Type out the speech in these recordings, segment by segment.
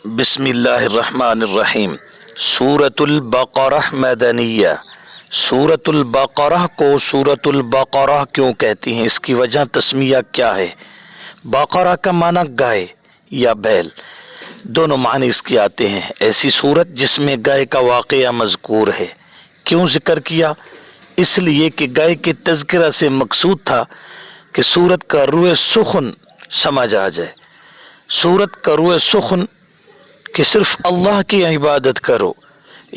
बिस्मिल्लाहिर्रहमानिर्रहीम। सूरतुल बक़रह मदनिया। सूरतुल बक़रह को सूरतुल बक़रह क्यों कहती हैं, इसकी वजह तस्मिया क्या है। बक़रह का माना गाय या बैल, दोनों माने इसके आते हैं। ऐसी सूरत जिसमें गाय का वाक़या मज़कूर है। क्यों जिक्र किया, इसलिए कि गाय के तज़किरा से मकसूद था कि सूरत का रूए सुखन समझ आ जाए। सूरत का रूए सुखन कि सिर्फ अल्लाह की इबादत करो,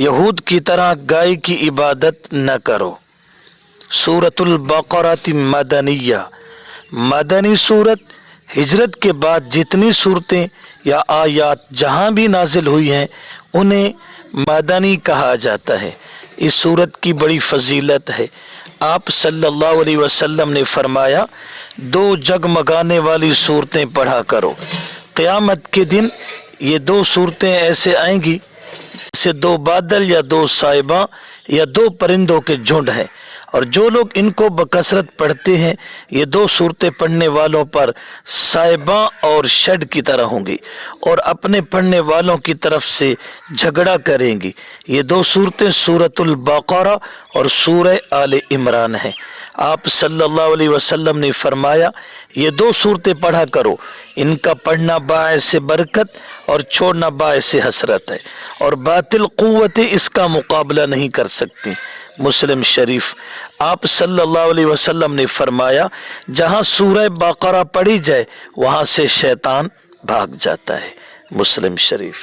यहूद की तरह गाय की इबादत न करो। सूरतुल बक़रह मदनिया, मदनी सूरत हिजरत के बाद जितनी सूरतें या आयात जहाँ भी नाजिल हुई हैं उन्हें मदनी कहा जाता है। इस सूरत की बड़ी फजीलत है। आप सल्लल्लाहु अलैहि वसल्लम ने फरमाया, दो जगमगाने वाली सूरतें पढ़ा करो। क़यामत के दिन ये दो सूरतें ऐसे आएंगी जैसे दो बादल या दो साहिबा या दो परिंदों के झुंड हैं, और जो लोग इनको बकसरत पढ़ते हैं ये दो सूरतें पढ़ने वालों पर साहिबा और शड की तरह होंगी और अपने पढ़ने वालों की तरफ से झगड़ा करेंगी। ये दो सूरतें सूरतुल बक़रह और सूरह आले इमरान हैं। आप सल्लल्लाहु अलैहि वसल्लम ने फरमाया, ये दो सूरतें पढ़ा करो, इनका पढ़ना बाइस बरकत और छोड़ना बाइस हसरत है, और बातिल कुव्वतें इसका मुकाबला नहीं कर सकती। मुस्लिम शरीफ। आप सल्लल्लाहु अलैहि वसल्लम ने फरमाया, जहाँ सूरह बक़रह पढ़ी जाए वहाँ से शैतान भाग जाता है। मुस्लिम शरीफ।